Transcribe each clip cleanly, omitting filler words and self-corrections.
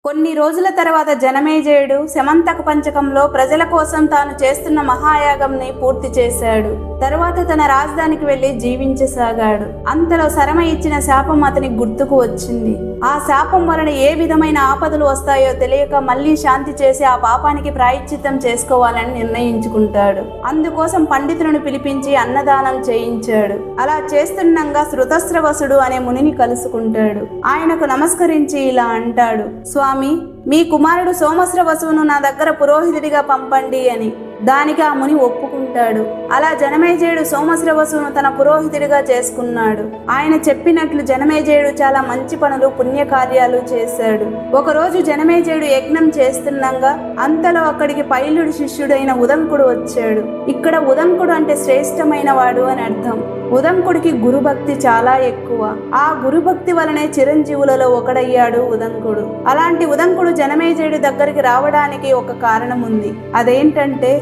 కొన్ని రోజుల తర్వాత జనమేజయుడు శమంతక పంచకంలో ప్రజల కోసం తాను చేస్తున్న మహాయాగంని పూర్తి చేశాడు. తరువాత తన రాజధానికి వెళ్లి జీవించసాగాడు. అంతలో శరమ ఇచ్చిన శాపం అతనికి గుర్తుకు వచ్చింది. ఆ శాపం వలన ఏ విధమైన ఆపదలు వస్తాయో తెలియక మళ్లీ శాంతి చేసి ఆ పాపానికి ప్రాయశ్చిత్తం చేసుకోవాలని నిర్ణయించుకుంటాడు. అందుకోసం పండితులను పిలిపించి అన్నదానం చేయించాడు. అలా చేస్తుండగా శృతస్రవసుడు అనే మునిని కలుసుకుంటాడు. ఆయనకు నమస్కరించి ఇలా అంటాడు, స్వామి, మీ కుమారుడు సోమశ్రవసువును నా దగ్గర పురోహితుడిగా పంపండి అని. దానికి ఆ ముని ఒప్పుకుంటాడు. అలా జనమేజయుడు సోమశ్రవసువును తన పురోహితుడిగా చేసుకున్నాడు. ఆయన చెప్పినట్లు జనమేజయుడు చాలా మంచి పనులు పుణ్యకార్యాలు చేశాడు. ఒకరోజు జనమేజయుడు యజ్ఞం చేస్తుండగా అంతలో అక్కడికి పైలుడి శిష్యుడైన ఉదంకుడు వచ్చాడు. ఇక్కడ ఉదంకుడు అంటే శ్రేష్టమైన వాడు అని అర్థం. ఉదంకుడికి గురుభక్తి చాలా ఎక్కువ. ఆ గురుభక్తి వలనే చిరంజీవులలో ఒకడయ్యాడు ఉదంకుడు. అలాంటి ఉదంకుడు జనమేజయుడి దగ్గరికి రావడానికి ఒక కారణం ఉంది. అదేంటంటే,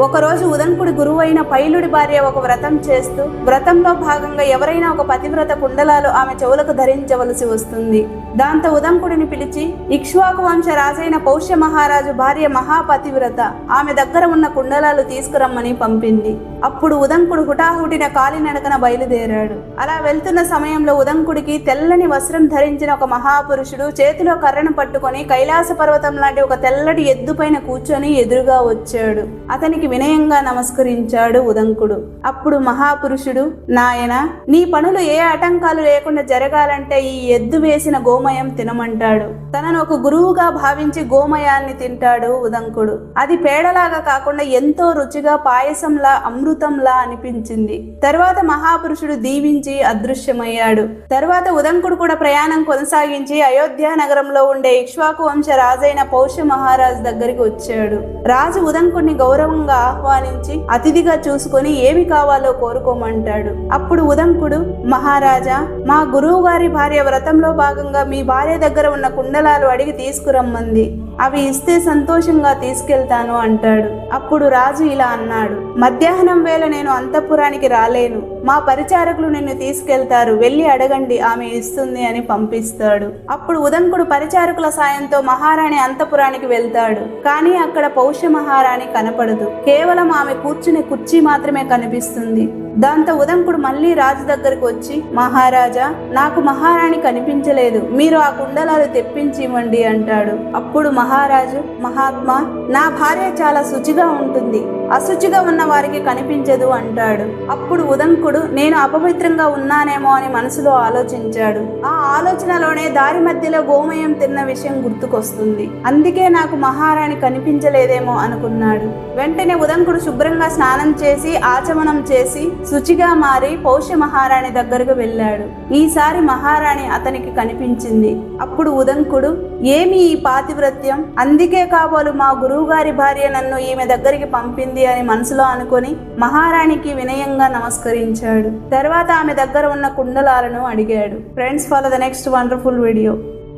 ఒకరోజు ఉదంకుడి గురువైన పైలుడి భార్య ఒక వ్రతం చేస్తూ వ్రతంలో భాగంగా ఎవరైనా ఒక పతివ్రత కుండలాలు ఆమె చెవులకు ధరించవలసి వస్తుంది. దాంతో ఉదంకుడిని పిలిచి ఇక్ష్వాకు వంశ రాజైన పౌష్య మహారాజు భార్య మహాపతివ్రత ఆమె దగ్గర ఉన్న కుండలాలు తీసుకురమ్మని పంపింది. అప్పుడు ఉదంకుడు హుటాహుటిన కాలినడకన బయలుదేరాడు. అలా వెళ్తున్న సమయంలో ఉదంకుడికి తెల్లని వస్త్రం ధరించిన ఒక మహాపురుషుడు చేతిలో కర్రను పట్టుకొని కైలాస పర్వతం లాంటి ఒక తెల్లటి ఎద్దుపైన కూర్చొని ఎదురుగా వచ్చాడు. అతనికి వినయంగా నమస్కరించాడు ఉదంకుడు. అప్పుడు మహాపురుషుడు, నాయన, నీ పనులు ఏ ఆటంకాలు లేకుండా జరగాలంటే ఈ ఎద్దు వేసిన గోమయం తినమంటాడు. తనను ఒక గురువుగా భావించి గోమయాన్ని తింటాడు ఉదంకుడు. అది పేడలాగా కాకుండా ఎంతో రుచిగా పాయసంలా అమృతంలా అనిపించింది. తర్వాత మహాపురుషుడు దీవించి అదృశ్యమయ్యాడు. తర్వాత ఉదంకుడు కూడా ప్రయాణం కొనసాగించి అయోధ్య నగరంలో ఉండే ఇక్ష్వాకు వంశ రాజైన పౌష్య మహారాజు దగ్గరికి వచ్చాడు. రాజు ఉదంకుడిని గౌరవంగా ఆహ్వానించి అతిథిగా చూసుకొని ఏమి కావాలో కోరుకోమంటాడు. అప్పుడు ఉదంకుడు, మహారాజా, మా గురువు గారి భార్య వ్రతంలో భాగంగా మీ భార్య దగ్గర ఉన్న కుండలాలు అడిగి తీసుకురమ్మంది. అవి ఇస్తే సంతోషంగా తీసుకెళ్తాను అంటాడు. అప్పుడు రాజు ఇలా అన్నాడు, మధ్యాహ్నం వేళ నేను అంతఃపురానికి రాలేను. మా పరిచారకులు నిన్ను తీసుకెళ్తారు, వెళ్ళి అడగండి, ఆమె ఇస్తుంది అని పంపిస్తాడు. అప్పుడు ఉదంకుడు పరిచారకుల సాయంతో మహారాణి అంతఃపురానికి వెళ్తాడు. కానీ అక్కడ పౌష్య మహారాణి కనపడదు. కేవలం ఆమె కూర్చునే కుర్చీ మాత్రమే కనిపిస్తుంది. దాంతో ఉదంకుడు మళ్ళీ రాజు దగ్గరికి వచ్చి, మహారాజా, నాకు మహారాణి కనిపించలేదు, మీరు ఆ కుండలాలు తెప్పించి ఇవ్వండి అంటాడు. అప్పుడు మహారాజు, మహాత్మా, నా భార్య చాలా శుచిగా ఉంటుంది, అశుచిగా ఉన్న వారికి కనిపించదు అంటాడు. అప్పుడు ఉదంకుడు, నేను అపవిత్రంగా ఉన్నానేమో అని మనసులో ఆలోచించాడు. ఆ ఆలోచనలోనే దారి మధ్యలో గోమయం తిన్న విషయం గుర్తుకొస్తుంది. అందుకే నాకు మహారాణి కనిపించలేదేమో అనుకున్నాడు. వెంటనే ఉదంకుడు శుభ్రంగా స్నానం చేసి ఆచమనం చేసి శుచిగా మారి పౌష్య మహారాణి దగ్గరకు వెళ్ళాడు. ఈసారి మహారాణి అతనికి కనిపించింది. అప్పుడు ఉదంకుడు, ఏమి ఈ పాతివ్రత్యం? అందుకే కాబోలు మా గురువు గారి భార్య నన్ను ఈమె దగ్గరికి పంపింది అని మనసులో అనుకొని మహారాణికి వినయంగా నమస్కరించాడు. తర్వాత ఆమె దగ్గర ఉన్న కుండలాలను అడిగాడు. Friends, follow the next wonderful video.